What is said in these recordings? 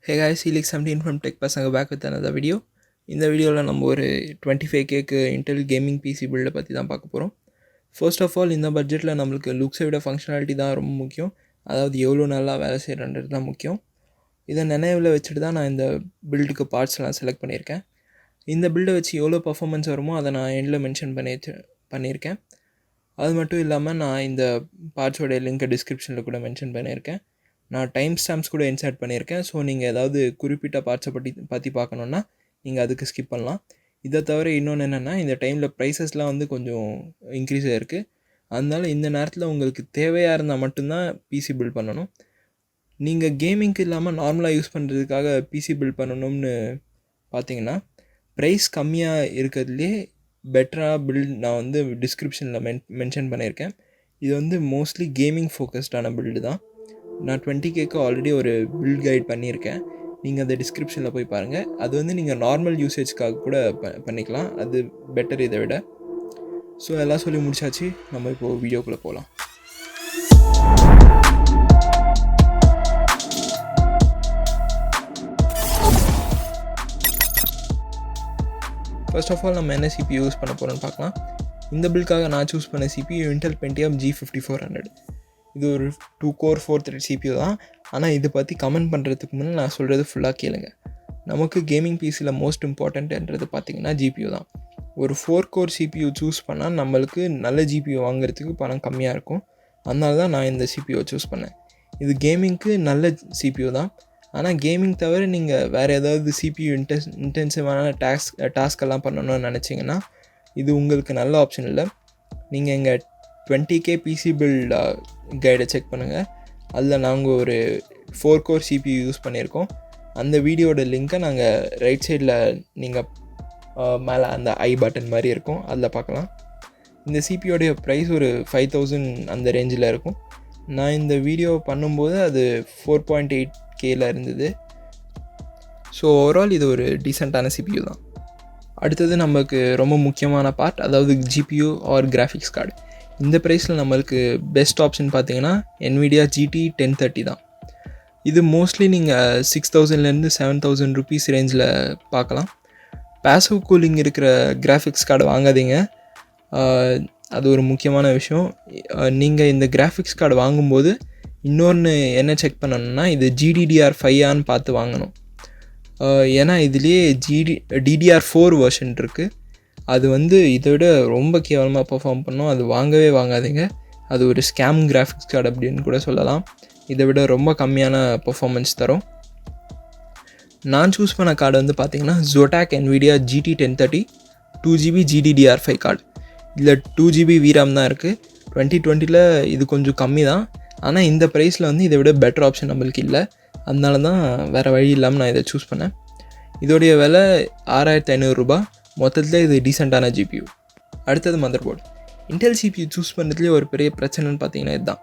Hey guys, Helix17 from Tech Pasanga back with another video. இந்த வீடியோவில் நம்ம ஒரு 25Kக்கு இன்டெல் கேமிங் பிசி பில்டை பற்றி தான் பார்க்க போகிறோம். ஃபர்ஸ்ட் ஆஃப் ஆல் இந்த பட்ஜெட்டில் நம்மளுக்கு லுக்ஸை விட ஃபங்க்ஷனாலிட்டி தான் ரொம்ப முக்கியம். அதாவது எவ்வளோ நல்லா வேலை செய்கிறன்றது தான் முக்கியம். இதை நினைவில் வச்சுட்டு தான் நான் இந்த பில்டுக்கு பார்ட்ஸ்லாம் செலக்ட் பண்ணியிருக்கேன். இந்த பில்டை வச்சு எவ்வளோ பர்ஃபார்மன்ஸ் வருமோ அதை நான் எண்டில் மென்ஷன் பண்ணியிருக்கேன். அது மட்டும் இல்லாமல் நான் இந்த பார்ட்ஸோடைய லிங்க்கை டிஸ்கிரிப்ஷனில் கூட மென்ஷன் பண்ணியிருக்கேன். நான் டைம் ஸ்டாம்ப்ஸ் கூட இன்சர்ட் பண்ணியிருக்கேன். ஸோ நீங்கள் ஏதாவது குறிப்பிட்ட பார்ட்ஸை பற்றி பார்க்கணுன்னா நீங்கள் அதுக்கு ஸ்கிப் பண்ணலாம். இதை தவிர இன்னொன்று என்னென்னா, இந்த டைமில் ப்ரைஸஸ்லாம் வந்து கொஞ்சம் இன்க்ரீஸ் ஆகிருக்கு. அதனால் இந்த நேரத்தில் உங்களுக்கு தேவையாக இருந்தால் மட்டும்தான் பிசி பில்ட் பண்ணணும். நீங்கள் கேமிங்க்கு இல்லாமல் நார்மலாக யூஸ் பண்ணுறதுக்காக பிசி பில்ட் பண்ணணும்னு பார்த்தீங்கன்னா, ப்ரைஸ் கம்மியாக இருக்கிறதுலே பெட்டராக பில்ட் நான் வந்து டிஸ்கிரிப்ஷனில் மென்ஷன் பண்ணியிருக்கேன். இது வந்து மோஸ்ட்லி கேமிங் ஃபோக்கஸ்டான பில்டு தான். நான் 20Kக்கு ஆல்ரெடி ஒரு பில்ட் கைட் பண்ணியிருக்கேன். நீங்கள் அந்த டிஸ்கிரிப்ஷனில் போய் பாருங்கள். அது வந்து நீங்கள் நார்மல் யூசேஜ்க்காக கூட பண்ணிக்கலாம். அது பெட்டர் இதை விட. ஸோ எல்லாம் சொல்லி முடிச்சாச்சு. நம்ம இப்போது வீடியோக்குள்ளே போகலாம். ஃபர்ஸ்ட் ஆஃப் ஆல் நம்ம என்ன CPU யூஸ் பண்ண போகிறோன்னு பார்க்கலாம். இந்த பில்டுக்காக நான் சூஸ் பண்ண CPU இன்டெல் Pentium G5400. இது ஒரு 2 core 4 thread CPU தான். ஆனால் இதை பற்றி கமெண்ட் பண்ணுறதுக்கு முன்னே நான் சொல்கிறது ஃபுல்லாக கேளுங்க. நமக்கு கேமிங் பிசியில் மோஸ்ட் இம்பார்ட்டன்ட்ன்றது பார்த்திங்கன்னா GPU தான். ஒரு 4 core CPU சூஸ் பண்ணால் நம்மளுக்கு நல்ல GPU வாங்குறதுக்கு பணம் கம்மியாக இருக்கும். அதனால தான் நான் இந்த CPU சூஸ் பண்ணேன். இது கேமிங்க்கு நல்ல CPU தான். ஆனால் கேமிங் தவிர நீங்கள் வேறு ஏதாவது CPU இன்டென்சிவான டாஸ்க்கெல்லாம் பண்ணணும்னு நினச்சிங்கன்னா இது உங்களுக்கு நல்ல ஆப்ஷன் இல்லை. நீங்கள் எங்கள் 20K பிசி பில்ட் கைடை செக் பண்ணுங்கள். அதில் நாங்கள் ஒரு 4 core CPU யூஸ் பண்ணியிருக்கோம். அந்த வீடியோட லிங்க்கை நாங்கள் ரைட் சைடில் நீங்கள் மேலே அந்த ஐ பட்டன் மாதிரி இருக்கும், அதில் பார்க்கலாம். இந்த சிபியோடைய ப்ரைஸ் ஒரு 5000 அந்த ரேஞ்சில் இருக்கும். நான் இந்த வீடியோ பண்ணும்போது அது 4.8Kல இருந்தது. ஸோ ஓவரால் இது ஒரு டீசெண்டான CPU தான். அடுத்தது நமக்கு ரொம்ப முக்கியமான பார்ட், அதாவது GPU ஆர் கிராஃபிக்ஸ் கார்டு. இந்த ப்ரைஸில் நம்மளுக்கு பெஸ்ட் ஆப்ஷன் பார்த்தீங்கன்னா NVIDIA GT 1030 தான். இது மோஸ்ட்லி நீங்கள் 6000லேருந்து 7000 ருபீஸ் ரேஞ்சில் பார்க்கலாம். பேசிவ் கூலிங் இருக்கிற கிராஃபிக்ஸ் கார்டு வாங்காதீங்க. அது ஒரு முக்கியமான விஷயம். நீங்கள் இந்த கிராஃபிக்ஸ் கார்டு வாங்கும்போது இன்னொன்று என்ன செக் பண்ணணும்னா, இது GDDR5 பார்த்து வாங்கணும். ஏன்னா இதுலேயே DDR4 வெர்ஷன் இருக்குது. அது வந்து இதை விட ரொம்ப கேவலமாக பர்ஃபார்ம் பண்ணோம். அது வாங்காதீங்க. அது ஒரு ஸ்கேம் கிராஃபிக்ஸ் கார்டு அப்படின்னு கூட சொல்லலாம். இதை விட ரொம்ப கம்மியான பர்ஃபார்மன்ஸ் தரும். நான் சூஸ் பண்ண கார்டு வந்து பார்த்திங்கன்னா Zotac NVIDIA GT 1030 2GB GDDR5 card. இதில் 2GB VRAM தான் இருக்குது. 2020 இது கொஞ்சம் கம்மி தான். ஆனால் இந்த ப்ரைஸில் வந்து இதை விட பெட்டர் ஆப்ஷன் நம்மளுக்கு இல்லை. அதனால தான் வேறு வழி இல்லாமல் நான் இதை சூஸ் பண்ணேன். இதோடைய விலை 6500 ரூபா. மொத்தத்தில் இது டீசெண்டான GPU. அடுத்தது மதர்போர்டு. இன்டெல் CPU சூஸ் பண்ணுறதுலேயே ஒரு பெரிய பிரச்சனைன்னு பார்த்தீங்கன்னா இதுதான்.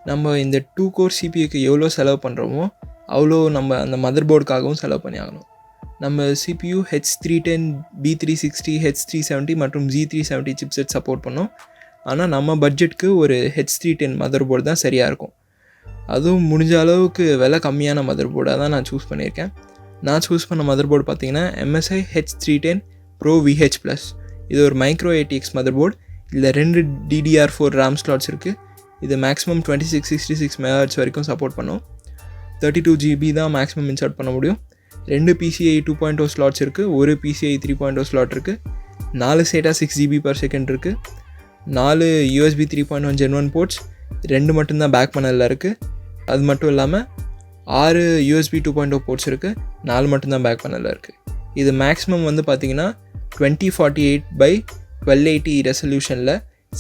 நம்ம இந்த 2 core CPUக்கு எவ்வளோ செலவு பண்ணுறோமோ அவ்வளோ நம்ம அந்த மதர்போர்டுக்காகவும் செலவு பண்ணி ஆகணும். நம்ம CPU H310, B360, H370 மற்றும் Z370 சிப்செட் சப்போர்ட் பண்ணோம். ஆனால் நம்ம பட்ஜெட்டுக்கு ஒரு H310 மதர்போர்டு தான் சரியாக இருக்கும். அதுவும் முடிஞ்ச அளவுக்கு விலை கம்மியான மதர்போர்டாக தான் நான் சூஸ் பண்ணியிருக்கேன். நான் சூஸ் பண்ண மதர்போர்டு பார்த்தீங்கன்னா MSI H310 Pro VH+. இது ஒரு மைக்ரோ ATX மதர்போர்டு. இதில் 2 DDR4 RAM ஸ்லாட்ஸ் இருக்குது. இது மேக்ஸிமம் 2666 MHz வரைக்கும் சப்போர்ட் பண்ணும். 32GB தான் மேக்ஸிமம் இன்சர்ட் பண்ண முடியும். 2 PCIe 2.0 ஸ்லாட்ஸ் இருக்குது. ஒரு PCIe 3.0 ஸ்லாட் இருக்குது. 4 SATA 6GB/s இருக்குது. 4 USB 3.1 Gen 1 போர்ட்ஸ், 2 மட்டும்தான் பேக் பேனலில் இருக்குது. அது மட்டும் இல்லாமல் 6 USB 2.0 போர்ட்ஸ் இருக்குது. 4 மட்டும்தான் பேக் பேனலில் இருக்குது. இது மேக்ஸிமம் வந்து பார்த்திங்கன்னா 2048x1280 ரெசல்யூஷனில்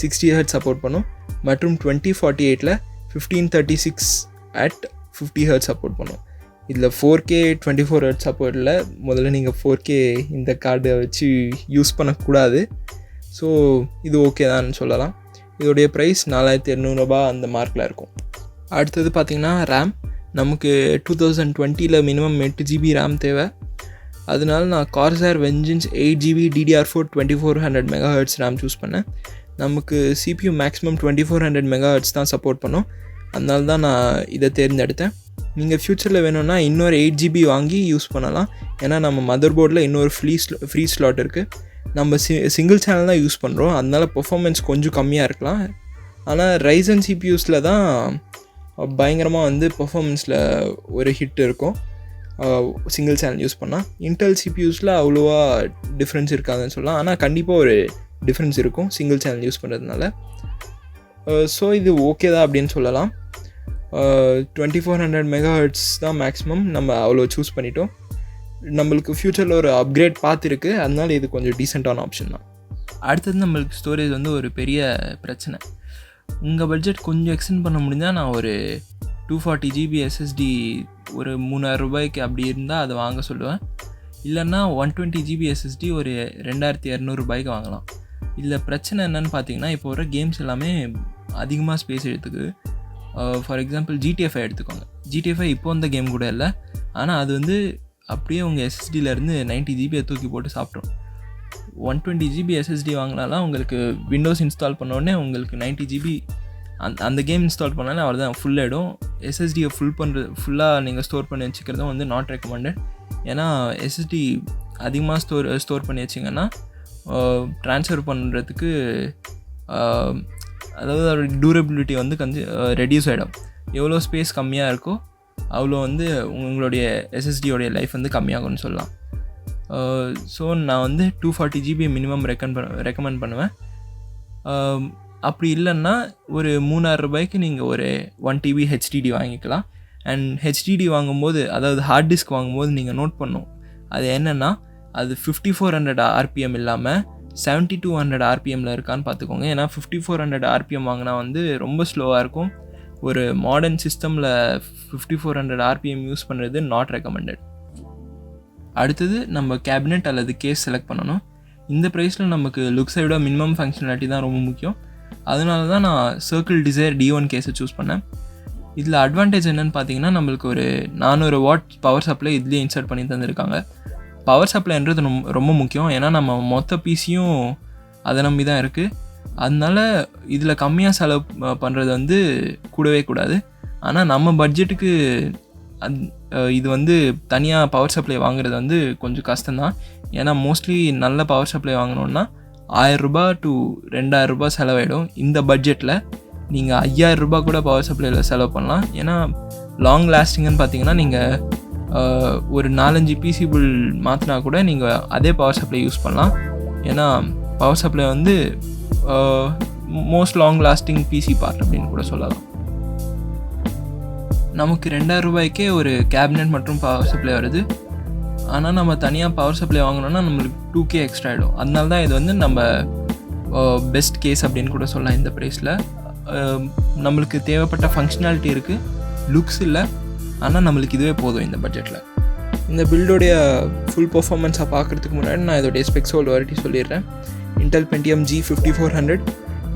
60Hz சப்போர்ட் பண்ணும். மற்றும் 2048ல் 1536 at 50Hz சப்போர்ட் பண்ணும். இதில் 4K 24Hz சப்போர்ட்டில் முதல்ல நீங்கள் 4K இந்த கார்டை வச்சு யூஸ் பண்ணக்கூடாது. ஸோ இது ஓகே தான் சொல்லலாம். இதோடைய ப்ரைஸ் 4200 அந்த மார்க்கில் இருக்கும். அடுத்தது பார்த்திங்கன்னா ரேம். நமக்கு 2020ல் மினிமம் 8GB ரேம் தேவை. அதனால நான் Corsair Vengeance 8GB DDR4 2400 MHz RAM choose பண்ணேன். நமக்கு CPU மேக்ஸிமம் 2400 MHz தான் சப்போர்ட் பண்ணோம். அதனால தான் நான் இதை தேர்ந்தெடுத்தேன். நீங்கள் ஃப்யூச்சரில் வேணும்னா இன்னொரு 8GB வாங்கி யூஸ் பண்ணலாம். ஏன்னா நம்ம மதர் போர்டில் இன்னொரு ஃப்ரீ ஸ்லாட் இருக்குது. நம்ம சிங்கிள் சேனல் தான் யூஸ் பண்ணுறோம், அதனால் பெர்ஃபார்மன்ஸ் கொஞ்சம் கம்மியாக இருக்கலாம். ஆனால் ரைசன் சிபியூஸில் தான் பயங்கரமாக வந்து பெர்ஃபார்மன்ஸில் ஒரு ஹிட் இருக்கும் சிங்கிள் சேனல் யூஸ் பண்ணால். இன்டெல் சிபியூஸில் அவ்வளோவா டிஃப்ரென்ஸ் இருக்காதுன்னு சொல்லலாம், ஆனால் கண்டிப்பாக ஒரு டிஃப்ரென்ஸ் இருக்கும் சிங்கிள் சேனல் யூஸ் பண்ணுறதுனால. ஸோ இது ஓகே தான் அப்படின்னு சொல்லலாம். 2400 MHz தான் மேக்ஸிமம், நம்ம அவ்வளோ சூஸ் பண்ணிட்டோம். நம்மளுக்கு ஃப்யூச்சரில் ஒரு அப்கிரேட் பார்த்துருக்கு, அதனால இது கொஞ்சம் டீசெண்டான ஆப்ஷன் தான். அடுத்தது நம்மளுக்கு ஸ்டோரேஜ் வந்து ஒரு பெரிய பிரச்சனை. உங்கள் பட்ஜெட் கொஞ்சம் எக்ஸ்டெண்ட் பண்ண முடிஞ்சால் நான் ஒரு 240GB SSD ஒரு 3000 ரூபாய்க்கு அப்படி இருந்தால் அதை வாங்க சொல்லுவேன். இல்லைன்னா 120GB SSD ஒரு 2200 ரூபாய்க்கு வாங்கலாம். இதில் பிரச்சனை என்னென்னு பார்த்தீங்கன்னா, இப்போ வர கேம்ஸ் எல்லாமே அதிகமாக ஸ்பேஸ் எடுத்துக்குது. ஃபார் எக்ஸாம்பிள் GTA 5 எடுத்துக்கோங்க. GTA 5 இப்போ வந்த கேம் கூட இல்லை, ஆனால் அது வந்து அப்படியே உங்கள் SSDலேருந்து 90GB தூக்கி போட்டு சாப்பிட்ரும். 120GB SSD வாங்கினாலாம் உங்களுக்கு விண்டோஸ் இன்ஸ்டால் பண்ணோடனே உங்களுக்கு 90GB அந்த கேம் இன்ஸ்டால் பண்ணாலே அவர் தான் ஃபுல் ஆகிடும். SSDயை ஃபுல்லாக நீங்கள் ஸ்டோர் பண்ணி வச்சுக்கிறதும் வந்து நாட் ரெக்கமெண்டட். ஏன்னா SSD அதிகமாக ஸ்டோர் பண்ணி வச்சிங்கன்னா ட்ரான்ஸ்ஃபர் பண்ணுறதுக்கு அதாவது அதோட டூரபிலிட்டி வந்து கொஞ்சம் ரெடியூஸ் ஆகிடும். எவ்வளோ ஸ்பேஸ் கம்மியாக இருக்கோ அவ்வளோ வந்து உங்களுடைய SSDயோடைய லைஃப் வந்து கம்மியாகும்னு சொல்லலாம். ஸோ நான் வந்து 240GB மினிமம் ரெக்கமெண்ட் பண்ணுவேன். அப்படி இல்லைன்னா ஒரு 3000 ரூபாய்க்கு நீங்கள் ஒரு 1TB HDD வாங்கிக்கலாம். அண்ட் HDD வாங்கும்போது, அதாவது ஹார்ட் டிஸ்க் வாங்கும்போது நீங்கள் நோட் பண்ணணும், அது என்னென்னா அது 5400 RPM இல்லாமல் 7200 RPMல இருக்கான்னு பார்த்துக்கோங்க. ஏன்னா 5400 RPM வாங்கினா வந்து ரொம்ப ஸ்லோவாக இருக்கும். ஒரு மாடர்ன் சிஸ்டமில் 5400 RPM யூஸ் பண்ணுறது நாட் ரெக்கமெண்டட். அடுத்தது நம்ம கேபினெட் அல்லது கேஸ் செலக்ட் பண்ணணும். இந்த ப்ரைஸில் நமக்கு லுக்ஸை விட மினிமம் ஃபங்க்ஷனாலிட்டி தான் ரொம்ப முக்கியம். அதனால தான் நான் சர்க்கிள் டிசைர் D1 கேஸை சூஸ் பண்ணேன். இதில் அட்வான்டேஜ் என்னென்னு பார்த்தீங்கன்னா, நம்மளுக்கு ஒரு 400 வாட் பவர் சப்ளை இதுலேயே இன்சர்ட் பண்ணி தந்துருக்காங்க. பவர் சப்ளைன்றது ரொம்ப முக்கியம். ஏன்னா நம்ம மொத்த பிசியும் அதை நம்பி தான் இருக்குது. அதனால இதில் கம்மியாக செலவு பண்ணுறது வந்து கூடவே கூடாது. ஆனால் நம்ம பட்ஜெட்டுக்கு இது வந்து தனியாக பவர் சப்ளை வாங்குறது வந்து கொஞ்சம் கஷ்டம்தான். ஏன்னா மோஸ்ட்லி நல்ல பவர் சப்ளை வாங்கினோன்னா 1000 ரூபாய் to 2000 ரூபாய் செலவாயிடும். இந்த பட்ஜெட்டில் நீங்கள் 5000 ரூபாய் கூட பவர் சப்ளையில் செலவு பண்ணலாம். ஏன்னா லாங் லாஸ்டிங்னு பார்த்தீங்கன்னா நீங்கள் ஒரு 4-5 பிசிபிள் மாற்றினா கூட நீங்கள் அதே பவர் சப்ளை யூஸ் பண்ணலாம். ஏன்னா பவர் சப்ளை வந்து most long lasting PC part அப்படின்னு கூட சொல்லலாம். நமக்கு 2000 ரூபாய்க்கே ஒரு கேபினெட் மற்றும் பவர் சப்ளை வருது. ஆனால் நம்ம தனியாக பவர் சப்ளை வாங்கினோன்னா நம்மளுக்கு 2K எக்ஸ்ட்ரா ஆகிடும். அதனால தான் இது வந்து நம்ம பெஸ்ட் கேஸ் அப்படின்னு கூட சொல்லலாம். இந்த ப்ரைஸில் நம்மளுக்கு தேவைப்பட்ட ஃபங்க்ஷனாலிட்டி இருக்குது, லுக்ஸ் இல்லை, ஆனால் நம்மளுக்கு இதுவே போதும் இந்த பட்ஜெட்டில். இந்த பில்டோடைய ஃபுல் பர்ஃபார்மன்ஸாக பார்க்குறதுக்கு முன்னாடி நான் இதோடைய ஸ்பெக்ஸோட வெரைட்டி சொல்லிடுறேன். Intel Pentium G5400,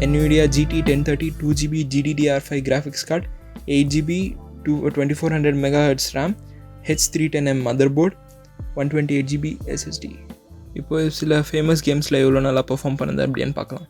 NVIDIA GT 1030 2GB GDDR5 graphics card, 8GB 2400 MHz RAM, H310M Motherboard, 128GB SSD. இப்போ சில ஃபேமஸ் கேம்ஸில் எவ்வளோ நல்லா பெர்ஃபார்ம் பண்ணுது அப்படின்னு பார்க்கலாம்.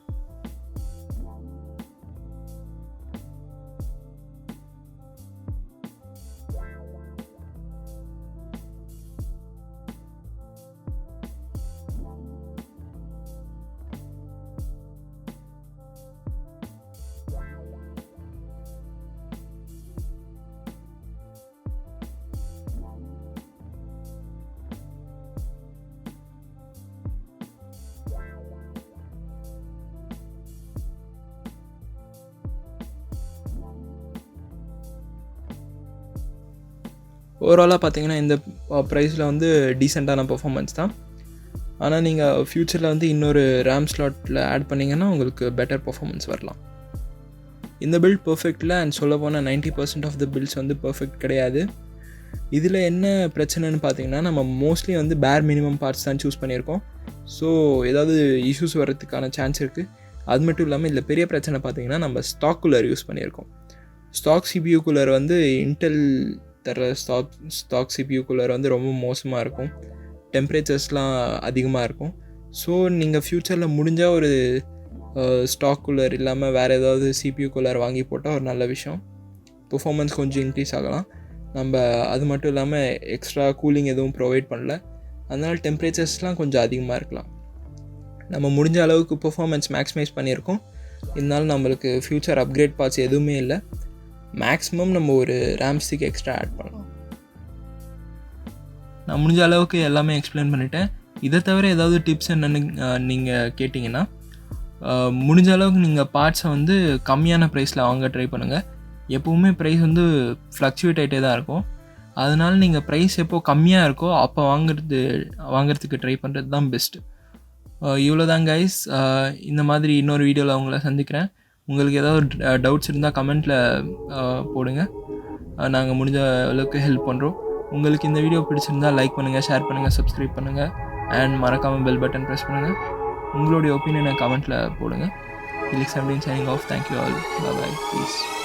ஓவராலாக பார்த்தீங்கன்னா இந்த ப்ரைஸில் வந்து டீசெண்டான பர்ஃபார்மன்ஸ் தான். ஆனால் நீங்கள் ஃப்யூச்சரில் வந்து இன்னொரு ரேம் ஸ்லாட்டில் ஆட் பண்ணிங்கன்னா உங்களுக்கு பெட்டர் பர்ஃபார்மன்ஸ் வரலாம். இந்த பில்ட் பர்ஃபெக்ட் இல்லை. அண்ட் சொல்ல போனால் 90% ஆஃப் த பில்ட்ஸ் வந்து பர்ஃபெக்ட் கிடையாது. இதில் என்ன பிரச்சனைன்னு பார்த்தீங்கன்னா, நம்ம மோஸ்ட்லி வந்து பேர் மினிமம் பார்ட்ஸ் தான் சூஸ் பண்ணியிருக்கோம். ஸோ ஏதாவது இஷ்யூஸ் வர்றதுக்கான சான்ஸ் இருக்குது. அது மட்டும் இல்லாமல் இதில் பெரிய பிரச்சனை பார்த்தீங்கன்னா, நம்ம ஸ்டாக் கூலர் யூஸ் பண்ணியிருக்கோம். ஸ்டாக் CPU கூலர் வந்து இன்டெல் தர ஸ்டாக் CPU கூலர் வந்து ரொம்ப மோசமாக இருக்கும். டெம்பரேச்சர்ஸ்லாம் அதிகமாக இருக்கும். ஸோ நீங்கள் ஃப்யூச்சரில் முடிஞ்சால் ஒரு ஸ்டாக் கூலர் இல்லாமல் வேறு ஏதாவது CPU கூலர் வாங்கி போட்டால் ஒரு நல்ல விஷயம். பெர்ஃபார்மன்ஸ் கொஞ்சம் இன்க்ரீஸ் ஆகலாம். நம்ம அது மட்டும் இல்லாமல் எக்ஸ்ட்ரா கூலிங் எதுவும் ப்ரொவைட் பண்ணல. அதனால் டெம்பரேச்சர்ஸ்லாம் கொஞ்சம் அதிகமாக இருக்கலாம். நம்ம முடிஞ்ச அளவுக்கு பெர்ஃபார்மன்ஸ் மேக்ஸிமைஸ் பண்ணியிருக்கோம். இருந்தாலும் நம்மளுக்கு ஃப்யூச்சர் அப்கிரேட் பார்ட்ஸ் எதுவுமே இல்லை. மேக்ஸிமம் நம்ம ஒரு ரேம் ஸ்டிக் எக்ஸ்ட்ரா ஆட் பண்ணலாம். நான் முடிஞ்ச அளவுக்கு எல்லாமே எக்ஸ்பிளைன் பண்ணிட்டேன். இதை தவிர ஏதாவது டிப்ஸ் என்னென்னு நீங்கள் கேட்டிங்கன்னா, முடிஞ்ச அளவுக்கு நீங்கள் பார்ட்ஸை வந்து கம்மியான ப்ரைஸில் வாங்க ட்ரை பண்ணுங்கள். எப்போவுமே ப்ரைஸ் வந்து ஃப்ளக்சுவேட் ஆகிட்டே தான் இருக்கும். அதனால் நீங்கள் ப்ரைஸ் எப்போது கம்மியாக இருக்கோ அப்போ வாங்குறதுக்கு ட்ரை பண்ணுறது தான் பெஸ்ட்டு. இவ்வளோ தான் கைஸ். இந்த மாதிரி இன்னொரு வீடியோவில் அவங்கள சந்திக்கிறேன். உங்களுக்கு ஏதாவது டவுட்ஸ் இருந்தால் கமெண்ட்டில் போடுங்க. நாங்கள் முடிஞ்ச அளவுக்கு ஹெல்ப் பண்ணுறோம். உங்களுக்கு இந்த வீடியோ பிடிச்சிருந்தால் லைக் பண்ணுங்கள், ஷேர் பண்ணுங்கள், சப்ஸ்கிரைப் பண்ணுங்கள் அண்ட் மறக்காமல் பெல் பட்டன் ப்ரெஸ் பண்ணுங்கள். உங்களுடைய ஒப்பீனியனை கமெண்ட்டில் போடுங்க. Felix, I'm signing off. Thank you all. Bye bye. Peace.